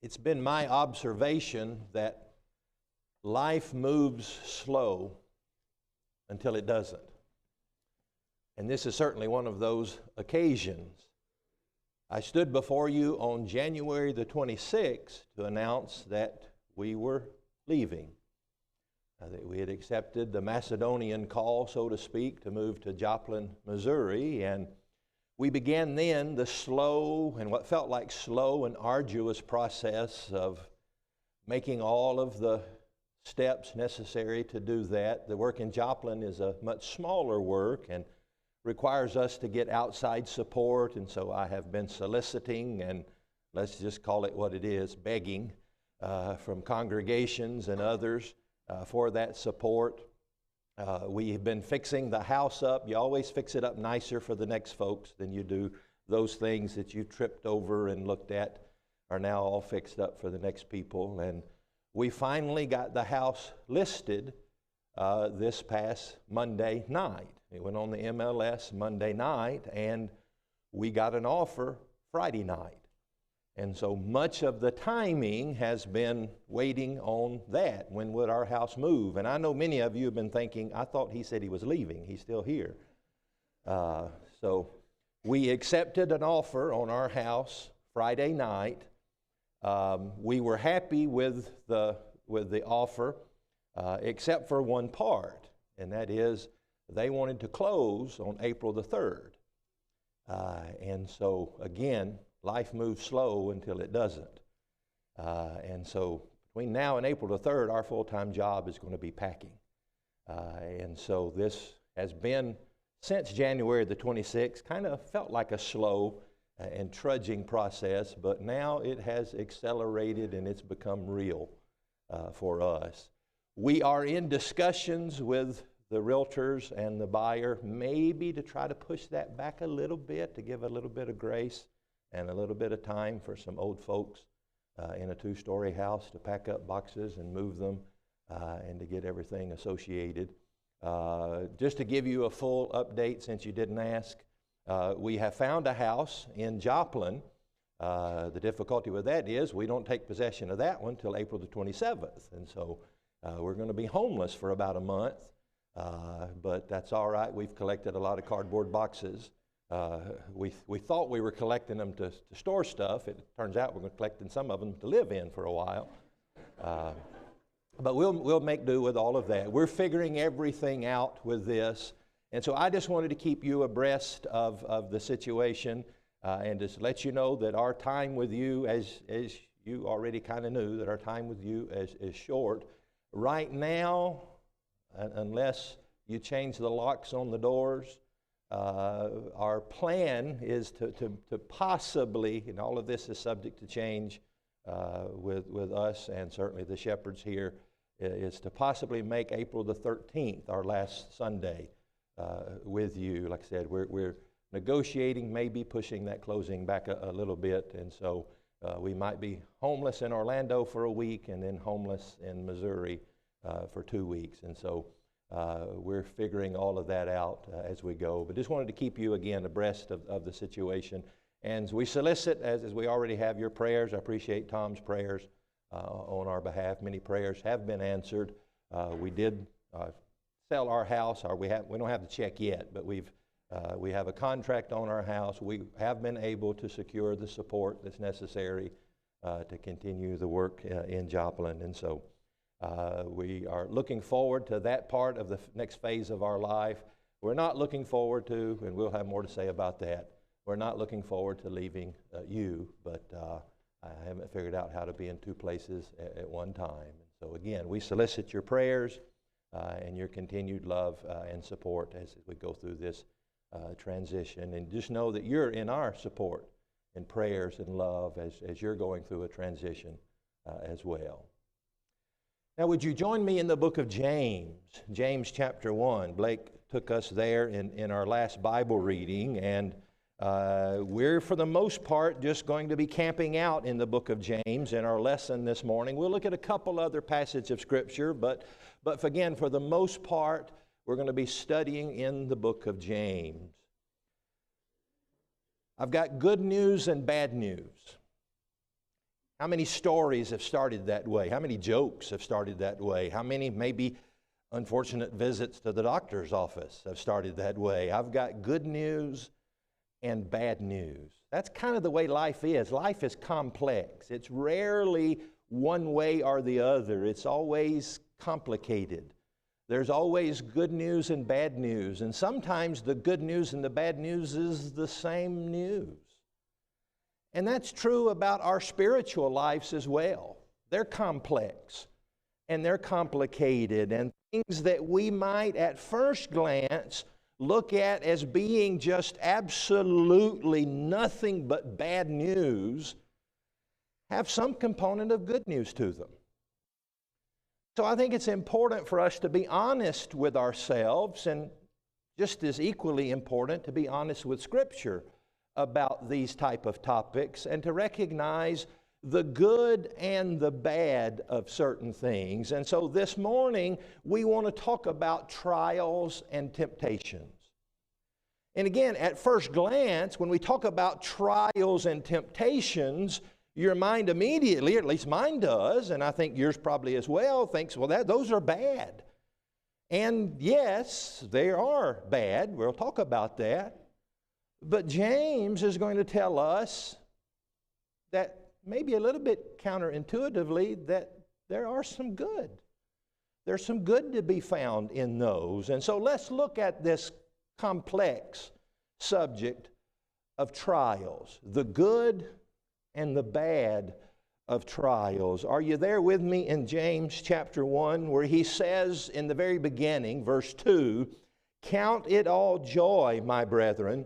It's been my observation that life moves slow until it doesn't. And this is certainly one of those occasions. I stood before you on January the 26th to announce that we were leaving. That we had accepted the Macedonian call, so to speak, to move to Joplin, Missouri, and we began then the slow and what felt like slow and arduous process of making all of the steps necessary to do that. The work in Joplin is a much smaller work and requires us to get outside support, and so I have been soliciting, and let's just call it what it is, begging from congregations and others for that support. We've been fixing the house up. You always fix it up nicer for the next folks than you do those things that you tripped over and looked at are now all fixed up for the next people. And we finally got the house listed this past Monday night. It went on the MLS Monday night, and we got an offer Friday night. And so much of the timing has been waiting on that. When would our house move? And I know many of you have been thinking, I thought he said he was leaving. He's still here. So we accepted an offer on our house Friday night. We were happy with the offer, except for one part, and that is they wanted to close on April the 3rd. And so, again, life moves slow until it doesn't. And so between now and April the 3rd, our full-time job is going to be packing. And so this has been, since January the 26th, kind of felt like a slow and trudging process, but now it has accelerated and it's become real for us. We are in discussions with the realtors and the buyer, maybe to try to push that back a little bit, to give a little bit of grace and a little bit of time for some old folks in a two-story house to pack up boxes and move them and to get everything associated. Just to give you a full update, since you didn't ask, we have found a house in Joplin. The difficulty with that is we don't take possession of that one till April the 27th. And so we're going to be homeless for about a month, but that's all right. We've collected a lot of cardboard boxes. We thought we were collecting them to store stuff. It turns out we're collecting some of them to live in for a while. But we'll make do with all of that. We're figuring everything out with this. And so I just wanted to keep you abreast of the situation and just let you know that our time with you, as you already kind of knew, that our time with you is short. Right now, unless you change the locks on the doors, our plan is to possibly, and all of this is subject to change with us and certainly the shepherds here, is to possibly make April the 13th our last Sunday with you. Like I said, we're negotiating, maybe pushing that closing back a little bit, and so we might be homeless in Orlando for a week and then homeless in Missouri for 2 weeks, and so we're figuring all of that out as we go. But just wanted to keep you again abreast of the situation. And we solicit, as we already have, your prayers. I appreciate Tom's prayers on our behalf. Many prayers have been answered. We did sell our house, or we don't have the check yet, but we have a contract on our house. We have been able to secure the support that's necessary to continue the work in Joplin. And so we are looking forward to that part of the next phase of our life. We're not looking forward to, and we'll have more to say about that, we're not looking forward to leaving you, but I haven't figured out how to be in two places at one time. So again, we solicit your prayers and your continued love and support as we go through this transition. And just know that you're in our support and prayers and love as you're going through a transition as well. Now, would you join me in the book of James, James chapter 1. Blake took us there in our last Bible reading, and we're, for the most part, just going to be camping out in the book of James in our lesson this morning. We'll look at a couple other passages of Scripture, but again, for the most part, we're going to be studying in the book of James. I've got good news and bad news. How many stories have started that way? How many jokes have started that way? How many maybe unfortunate visits to the doctor's office have started that way? I've got good news and bad news. That's kind of the way life is. Life is complex. It's rarely one way or the other. It's always complicated. There's always good news and bad news. And sometimes the good news and the bad news is the same news. And that's true about our spiritual lives as well. They're complex and they're complicated, and things that we might at first glance look at as being just absolutely nothing but bad news have some component of good news to them. So I think it's important for us to be honest with ourselves, and just as equally important to be honest with Scripture about these type of topics, and to recognize the good and the bad of certain things. And so this morning, we want to talk about trials and temptations. And again, at first glance, when we talk about trials and temptations, your mind immediately, or at least mine does, and I think yours probably as well, thinks, well, those are bad. And yes, they are bad. We'll talk about that. But James is going to tell us that maybe a little bit counterintuitively that there are some good. There's some good to be found in those. And so let's look at this complex subject of trials, the good and the bad of trials. Are you there with me in James chapter 1, where he says in the very beginning, verse 2, "Count it all joy, my brethren,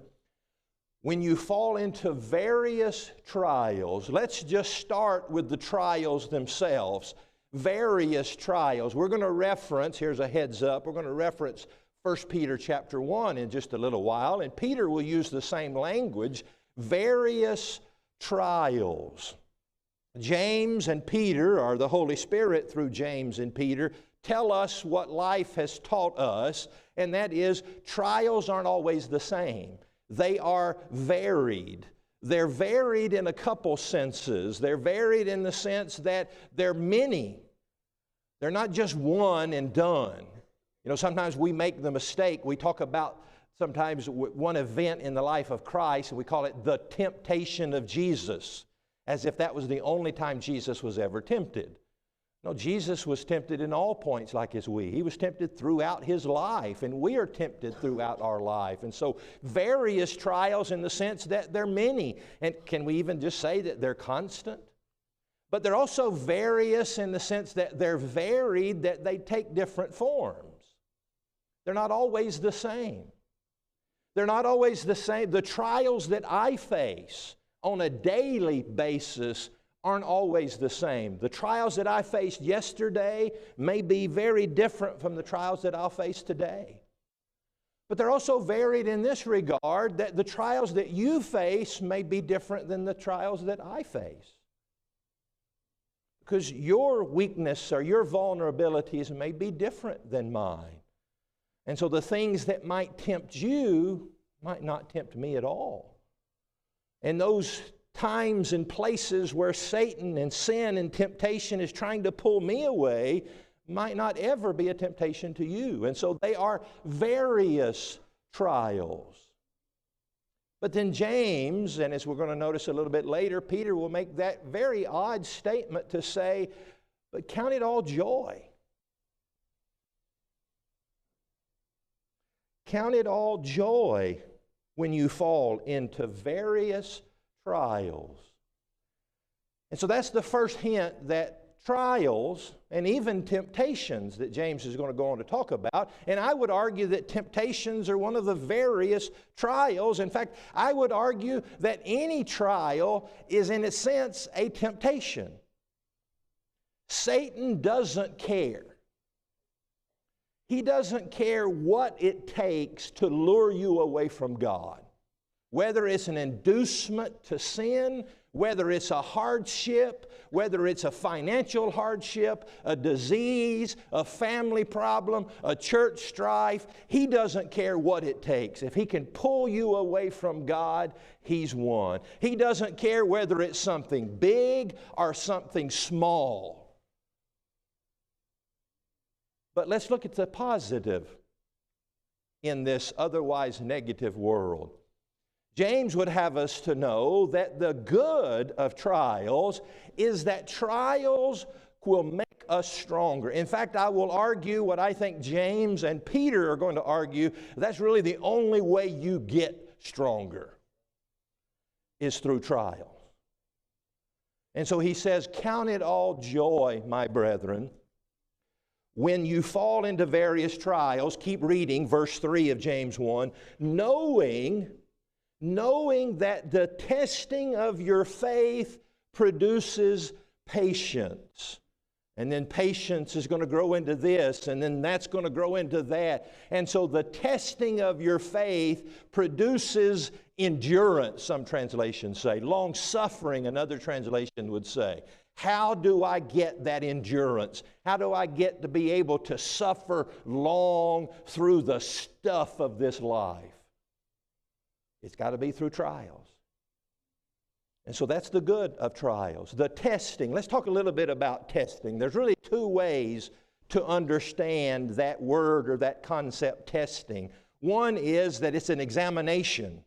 when you fall into various trials." Let's just start with the trials themselves. Various trials. We're going to reference, here's a heads up, we're going to reference 1 Peter chapter 1 in just a little while, and Peter will use the same language, various trials. James and Peter, or the Holy Spirit through James and Peter, tell us what life has taught us, and that is trials aren't always the same. They are varied. They're varied in a couple senses. They're varied in the sense that they're many. They're not just one and done. You know, sometimes we make the mistake. We talk about sometimes one event in the life of Christ, and we call it the temptation of Jesus, as if that was the only time Jesus was ever tempted. No, Jesus was tempted in all points like as we. He was tempted throughout His life, and we are tempted throughout our life. And so various trials in the sense that they're many. And can we even just say that they're constant? But they're also various in the sense that they're varied, that they take different forms. They're not always the same. They're not always the same. The trials that I face on a daily basis aren't always the same. The trials that I faced yesterday may be very different from the trials that I'll face today. But they're also varied in this regard, that the trials that you face may be different than the trials that I face. Because your weakness or your vulnerabilities may be different than mine. And so the things that might tempt you might not tempt me at all. And those times and places where Satan and sin and temptation is trying to pull me away might not ever be a temptation to you. And so they are various trials. But then James, and as we're going to notice a little bit later, Peter will make that very odd statement to say, but count it all joy. Count it all joy when you fall into various trials. And so that's the first hint that trials and even temptations that James is going to go on to talk about. And I would argue that temptations are one of the various trials. In fact, I would argue that any trial is in a sense a temptation. Satan doesn't care. He doesn't care what it takes to lure you away from God. whether it's an inducement to sin, whether it's a hardship, whether it's a financial hardship, a disease, a family problem, a church strife, He doesn't care what it takes. If He can pull you away from God, He's won. He doesn't care whether it's something big or something small. But let's look at the positive in this otherwise negative world. James would have us to know that the good of trials is that trials will make us stronger. In fact, I will argue what I think James and Peter are going to argue, that's really the only way you get stronger is through trials. And so he says, "Count it all joy, my brethren, when you fall into various trials." Keep reading verse 3 of James 1. Knowing that the testing of your faith produces patience. And then patience is going to grow into this, and then that's going to grow into that. And so the testing of your faith produces endurance, some translations say. Long suffering, another translation would say. How do I get that endurance? How do I get to be able to suffer long through the stuff of this life? It's got to be through trials. And so that's the good of trials. The testing. Let's talk a little bit about testing. There's really two ways to understand that word or that concept, testing. One is that it's an examination,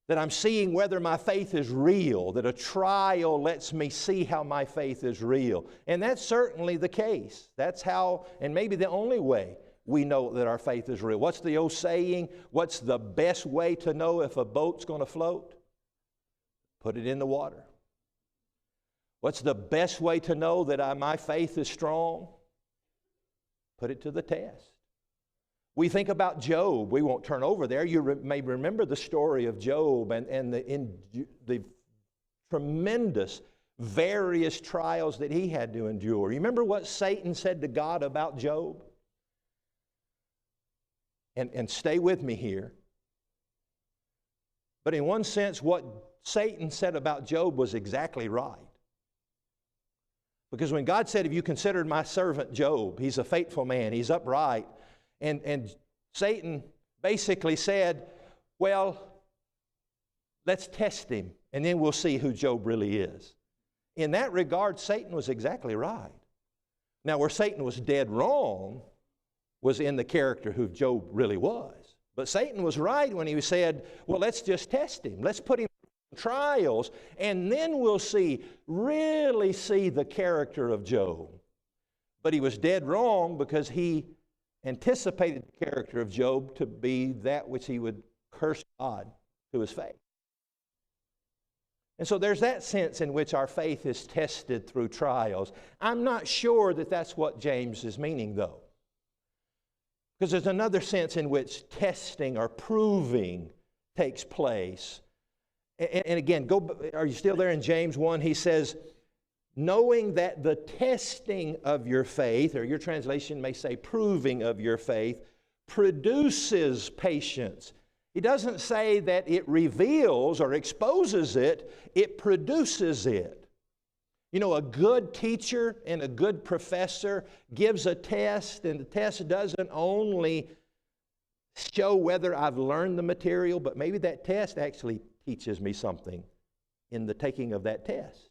that I'm seeing whether my faith is real, that a trial lets me see how my faith is real. And that's certainly the case. That's how, and maybe the only way, we know that our faith is real. What's the old saying? What's the best way to know if a boat's going to float? Put it in the water. What's the best way to know that my faith is strong? Put it to the test. We think about Job. We won't turn over there. You may remember the story of Job and the tremendous various trials that he had to endure. You remember what Satan said to God about Job? And stay with me here. But in one sense, what Satan said about Job was exactly right. Because when God said, "If you considered my servant Job, he's a faithful man, he's upright," and Satan basically said, "Well, let's test him, and then we'll see who Job really is." In that regard, Satan was exactly right. Now, where Satan was dead wrong was in the character who Job really was. But Satan was right when he said, "Well, let's just test him. Let's put him in trials, and then we'll really see the character of Job." But he was dead wrong because he anticipated the character of Job to be that which he would curse God to his face. And so there's that sense in which our faith is tested through trials. I'm not sure that that's what James is meaning, though. Because there's another sense in which testing or proving takes place. And again, are you still there in James 1? He says, knowing that the testing of your faith, or your translation may say proving of your faith, produces patience. He doesn't say that it reveals or exposes it, it produces it. You know, a good teacher and a good professor gives a test, and the test doesn't only show whether I've learned the material, but maybe that test actually teaches me something in the taking of that test.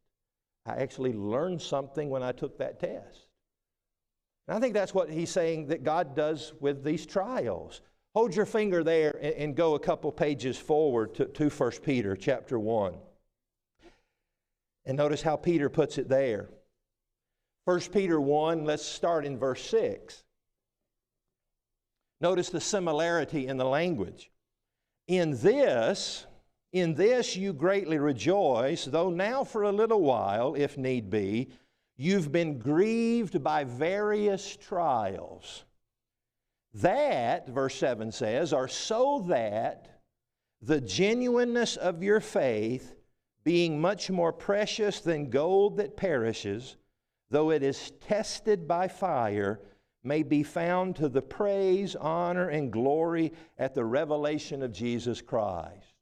I actually learned something when I took that test. And I think that's what he's saying that God does with these trials. Hold your finger there and go a couple pages forward to 1 Peter chapter 1. And notice how Peter puts it there. 1 Peter 1, let's start in verse 6. Notice the similarity in the language. In this you greatly rejoice, though now for a little while, if need be, you've been grieved by various trials. That, verse 7 says, are so that the genuineness of your faith, being much more precious than gold that perishes, though it is tested by fire, may be found to the praise, honor, and glory at the revelation of Jesus Christ.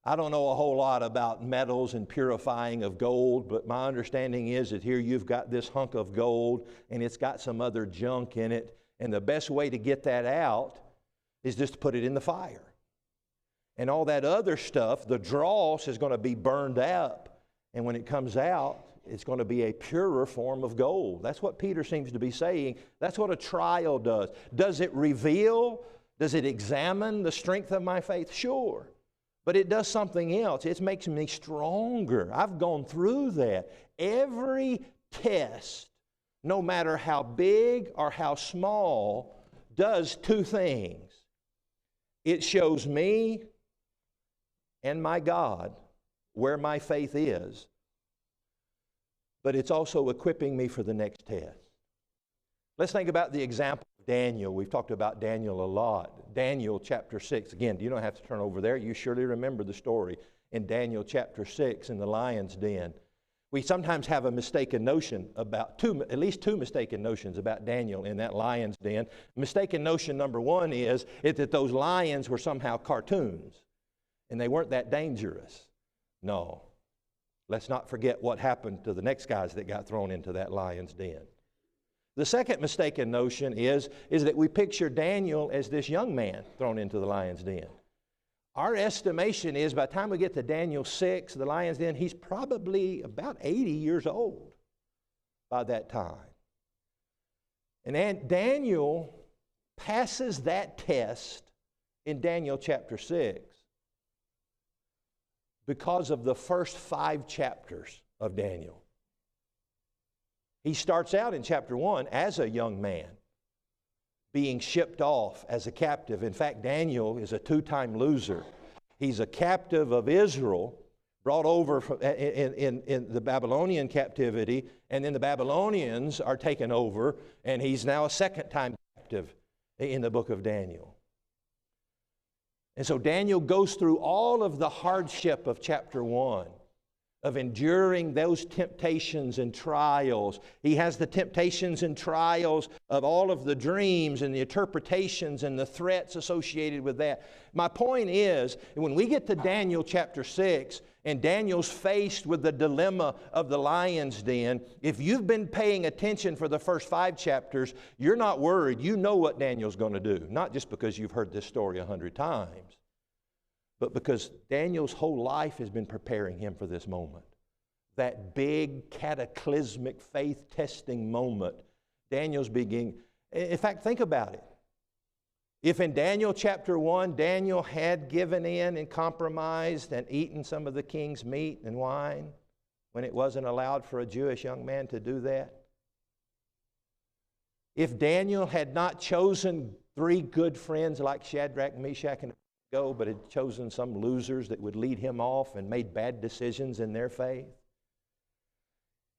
I don't know a whole lot about metals and purifying of gold, but my understanding is that here you've got this hunk of gold and it's got some other junk in it, and the best way to get that out is just to put it in the fire. And all that other stuff, the dross, is going to be burned up, and when it comes out, it's going to be a purer form of gold. That's what Peter seems to be saying. That's what a trial does. Does it reveal? Does it examine the strength of my faith? Sure. But it does something else. It makes me stronger. I've gone through that. Every test, no matter how big or how small, does two things. It shows me and my God where my faith is, but it's also equipping me for the next test. Let's think about the example of Daniel. We've talked about Daniel a lot. Daniel chapter 6. Again, you don't have to turn over there. You surely remember the story in Daniel chapter 6 in the lion's den. We sometimes have a mistaken notion about at least two mistaken notions about Daniel in that lion's den. Mistaken notion number one is that those lions were somehow cartoons and they weren't that dangerous. No. Let's not forget what happened to the next guys that got thrown into that lion's den. The second mistaken notion is that we picture Daniel as this young man thrown into the lion's den. Our estimation is by the time we get to Daniel 6, the lion's den, he's probably about 80 years old by that time. And then Daniel passes that test in Daniel chapter 6 because of the first 5 chapters of Daniel. He starts out in chapter 1 as a young man, being shipped off as a captive. In fact, Daniel is a 2-time loser. He's a captive of Israel, brought over in the Babylonian captivity, and then the Babylonians are taken over, and he's now a 2nd-time captive in the book of Daniel. And so Daniel goes through all of the hardship of chapter 1, of enduring those temptations and trials. He has the temptations and trials of all of the dreams and the interpretations and the threats associated with that. My point is, when we get to Daniel chapter 6, and Daniel's faced with the dilemma of the lion's den, if you've been paying attention for the first 5 chapters, you're not worried. You know what Daniel's going to do. Not just because you've heard this story 100 times, but because Daniel's whole life has been preparing him for this moment. That big cataclysmic faith-testing moment. Daniel's beginning. In fact, think about it. If in Daniel chapter 1, Daniel had given in and compromised and eaten some of the king's meat and wine when it wasn't allowed for a Jewish young man to do that, if Daniel had not chosen 3 good friends like Shadrach, Meshach, and Abednego, but had chosen some losers that would lead him off and made bad decisions in their faith,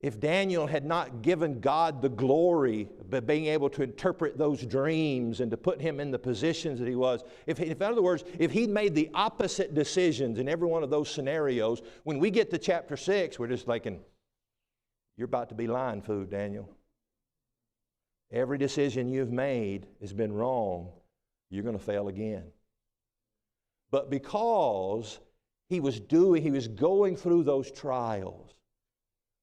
if Daniel had not given God the glory by being able to interpret those dreams and to put him in the positions that he was, if in other words, if he'd made the opposite decisions in every one of those scenarios, when we get to chapter 6, we're just thinking, you're about to be lion food, Daniel. Every decision you've made has been wrong. You're going to fail again. But because he was going through those trials,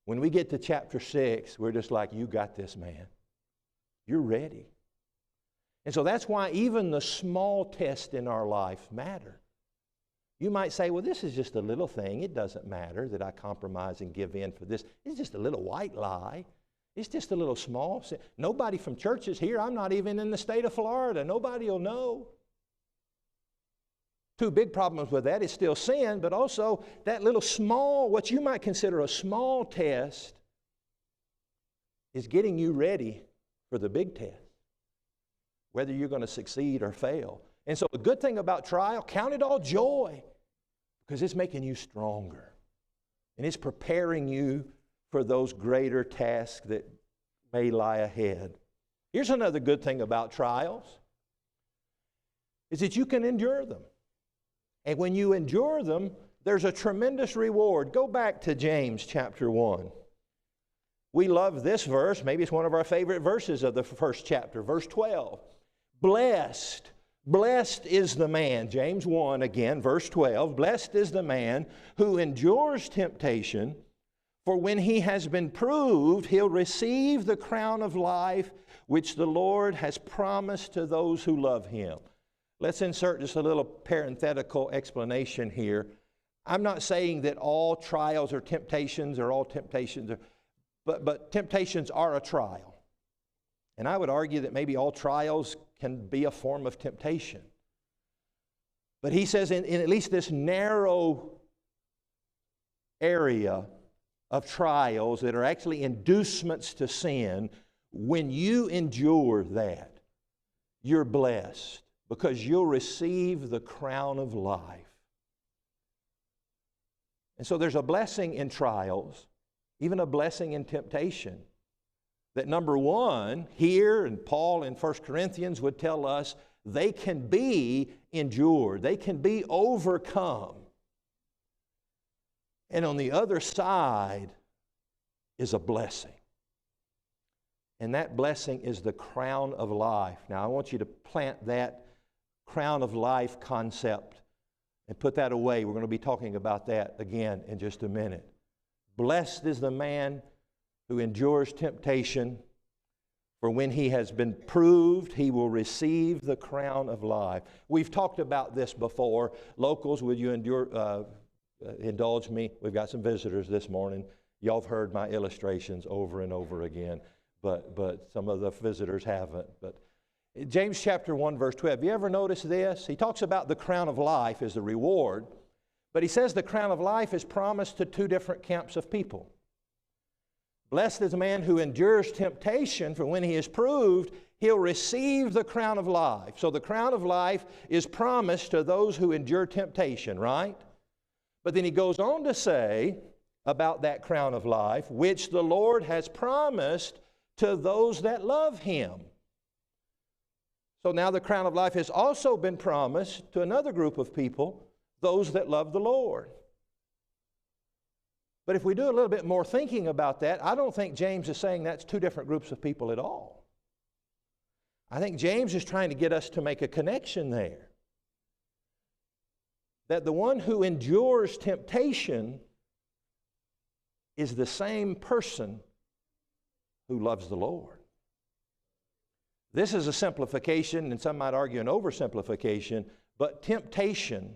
when we get to chapter 6, we're just like, you got this, man. You're ready. And so that's why even the small tests in our life matter. You might say, well, this is just a little thing. It doesn't matter that I compromise and give in for this. It's just a little white lie. It's just a little small sin. Nobody from church is here. I'm not even in the state of Florida. Nobody will know. 2 big problems with that is still sin, but also that little small, what you might consider a small test, is getting you ready for the big test, whether you're going to succeed or fail. And so the good thing about trial, count it all joy, because it's making you stronger. And it's preparing you for those greater tasks that may lie ahead. Here's another good thing about trials, is that you can endure them. And when you endure them, there's a tremendous reward. Go back to James chapter 1. We love this verse. Maybe it's one of our favorite verses of the first chapter, verse 12. Blessed Blessed is the man, James 1 again, verse 12, blessed is the man who endures temptation, for when he has been proved, he'll receive the crown of life which the Lord has promised to those who love Him. Let's insert just a little parenthetical explanation here. I'm not saying that all trials or temptations or all temptations, but temptations are a trial. And I would argue that maybe all trials can be a form of temptation. But he says in at least this narrow area of trials that are actually inducements to sin, when you endure that, you're blessed because you'll receive the crown of life. And so there's a blessing in trials, even a blessing in temptation. That number one, here, and Paul in 1 Corinthians would tell us, they can be endured. They can be overcome. And on the other side is a blessing. And that blessing is the crown of life. Now, I want you to plant that crown of life concept and put that away. We're going to be talking about that again in just a minute. Blessed is the man who endures temptation, for when he has been proved, he will receive the crown of life. We've talked about this before. Locals, will you indulge me? We've got some visitors this morning. Y'all have heard my illustrations over and over again, but some of the visitors haven't. But James chapter 1, verse 12. Have you ever noticed this? He talks about the crown of life as the reward, but he says the crown of life is promised to two different camps of people. Blessed is the man who endures temptation, for when he is proved, he'll receive the crown of life. So the crown of life is promised to those who endure temptation, right? But then he goes on to say about that crown of life, which the Lord has promised to those that love Him. So now the crown of life has also been promised to another group of people, those that love the Lord. But if we do a little bit more thinking about that, I don't think James is saying that's two different groups of people at all. I think James is trying to get us to make a connection there. That the one who endures temptation is the same person who loves the Lord. This is a simplification, and some might argue an oversimplification, but temptation,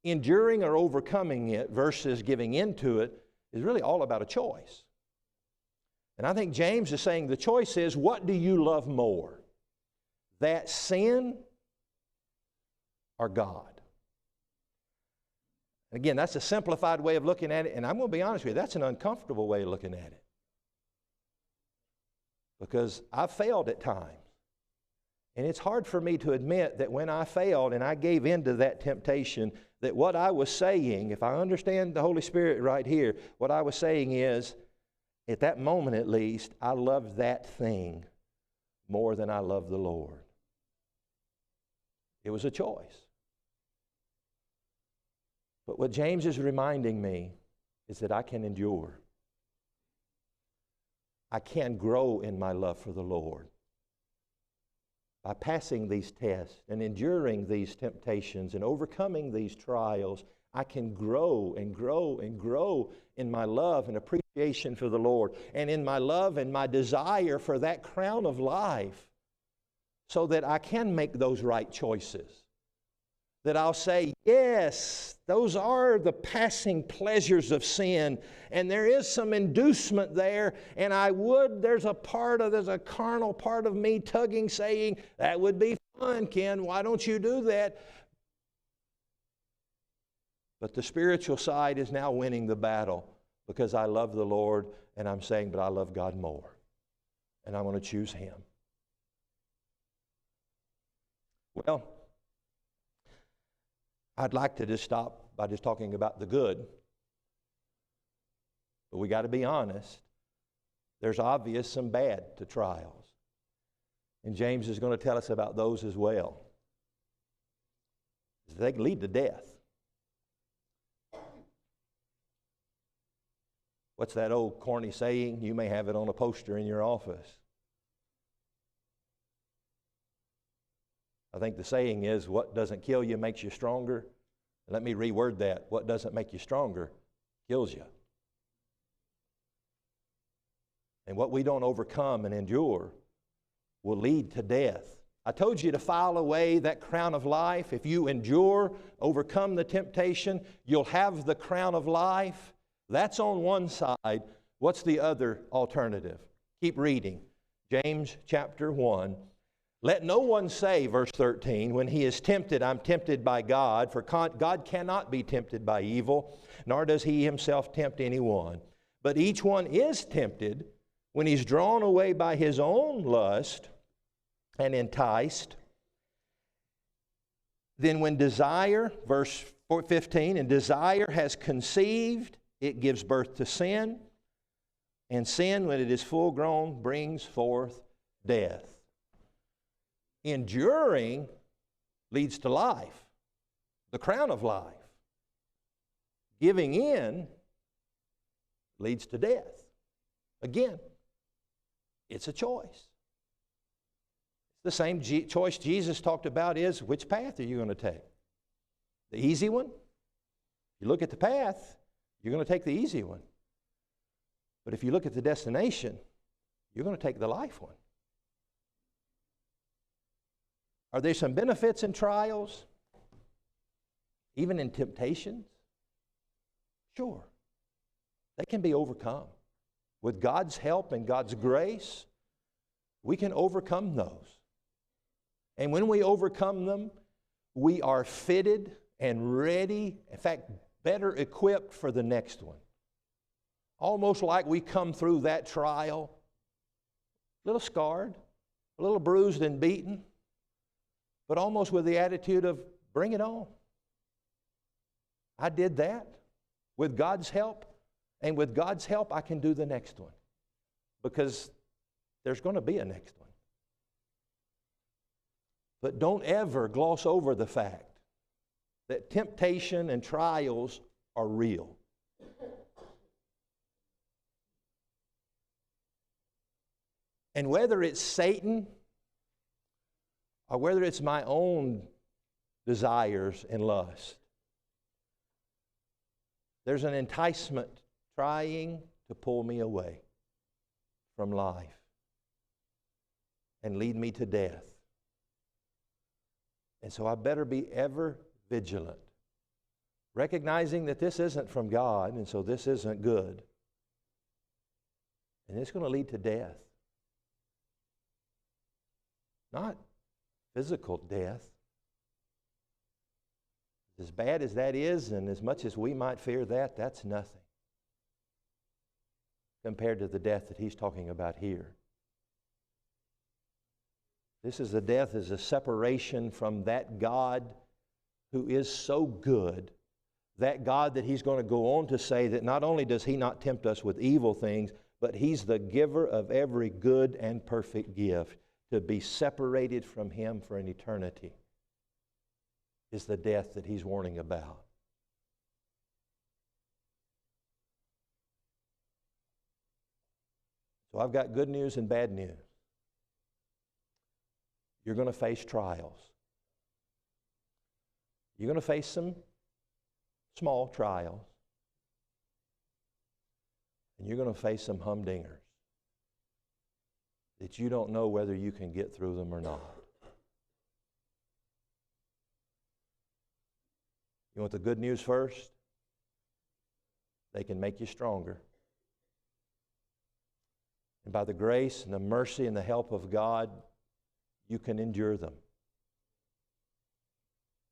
enduring or overcoming it versus giving into it, is really all about a choice. And I think James is saying the choice is, what do you love more? That sin or God? Again, that's a simplified way of looking at it, and I'm going to be honest with you, that's an uncomfortable way of looking at it. Because I've failed at times. And it's hard for me to admit that when I failed and I gave into that temptation, that what I was saying, if I understand the Holy Spirit right here, what I was saying is, at that moment at least, I loved that thing more than I loved the Lord. It was a choice. But what James is reminding me is that I can endure. I can grow in my love for the Lord. By passing these tests and enduring these temptations and overcoming these trials, I can grow and grow and grow in my love and appreciation for the Lord, and in my love and my desire for that crown of life, so that I can make those right choices. That I'll say, yes, those are the passing pleasures of sin, and there is some inducement there, and there's a carnal part of me tugging, saying, that would be fun, Ken, why don't you do that? But the spiritual side is now winning the battle, because I love the Lord, and I'm saying, but I love God more, and I'm going to choose Him. Well, I'd like to just stop by just talking about the good. But we got to be honest. There's obvious some bad to trials. And James is going to tell us about those as well. They can lead to death. What's that old corny saying? You may have it on a poster in your office. I think the saying is, what doesn't kill you makes you stronger. Let me reword that. What doesn't make you stronger kills you. And what we don't overcome and endure will lead to death. I told you to file away that crown of life. If you endure, overcome the temptation, you'll have the crown of life. That's on one side. What's the other alternative? Keep reading. James chapter 1. Let no one say, verse 13, when he is tempted, I'm tempted by God, for God cannot be tempted by evil, nor does he himself tempt anyone. But each one is tempted when he's drawn away by his own lust and enticed. Then when desire, verse 15, and desire has conceived, it gives birth to sin. And sin, when it is full grown, brings forth death. Enduring leads to life, the crown of life. Giving in leads to death. Again, it's a choice. The same choice Jesus talked about is, which path are you going to take? The easy one? You look at the path, you're going to take the easy one. But if you look at the destination, you're going to take the life one. Are there some benefits in trials? Even in temptations? Sure. They can be overcome. With God's help and God's grace, we can overcome those. And when we overcome them, we are fitted and ready, in fact, better equipped for the next one. Almost like we come through that trial, a little scarred, a little bruised and beaten, but almost with the attitude of, bring it on. I did that with God's help, and with God's help, I can do the next one. Because there's going to be a next one. But don't ever gloss over the fact that temptation and trials are real. And whether it's Satan or whether it's my own desires and lust, there's an enticement trying to pull me away from life and lead me to death. And so I better be ever vigilant, recognizing that this isn't from God, and so this isn't good. And it's going to lead to death. Not physical death. As bad as that is, and as much as we might fear that, that's nothing compared to the death that he's talking about here. This is the death as a separation from that God who is so good, that God that he's going to go on to say that not only does he not tempt us with evil things, but he's the giver of every good and perfect gift. To be separated from him for an eternity is the death that he's warning about. So I've got good news and bad news. You're going to face trials. You're going to face some small trials. And you're going to face some humdingers that you don't know whether you can get through them or not. You want the good news first? They can make you stronger. And by the grace and the mercy and the help of God, you can endure them.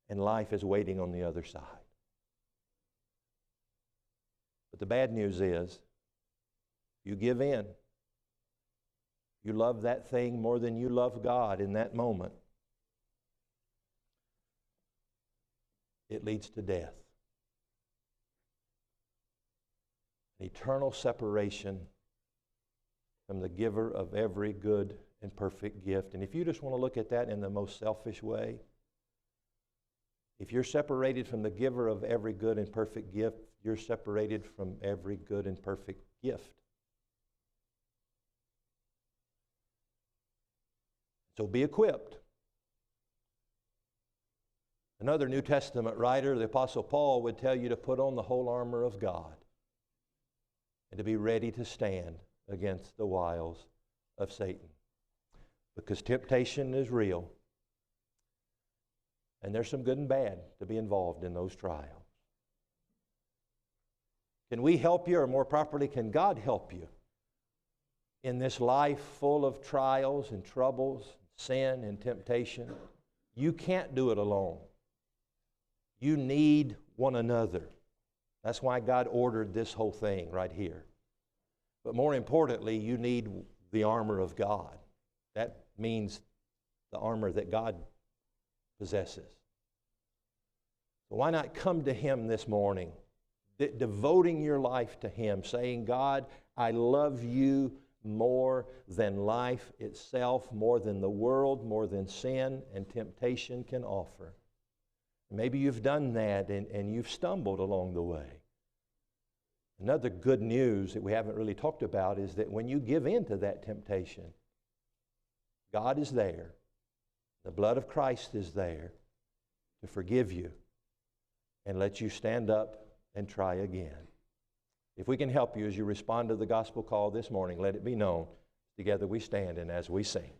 And life is waiting on the other side. But the bad news is, you give in. You love that thing more than you love God in that moment. It leads to death. An eternal separation from the giver of every good and perfect gift. And if you just want to look at that in the most selfish way, if you're separated from the giver of every good and perfect gift, you're separated from every good and perfect gift. So be equipped. Another New Testament writer, the Apostle Paul, would tell you to put on the whole armor of God and to be ready to stand against the wiles of Satan. Because temptation is real, and there's some good and bad to be involved in those trials. Can we help you, or more properly, can God help you in this life full of trials and troubles, sin and temptation? You can't do it alone. You need one another. That's why God ordered this whole thing right here. But more importantly, you need the armor of God. That means the armor that God possesses. So why not come to Him this morning, devoting your life to Him, saying, God, I love you more than life itself, more than the world, more than sin and temptation can offer. Maybe you've done that and you've stumbled along the way. Another good news that we haven't really talked about is that when you give in to that temptation, God is there. The blood of Christ is there to forgive you and let you stand up and try again. If we can help you as you respond to the gospel call this morning, let it be known. Together we stand and as we sing.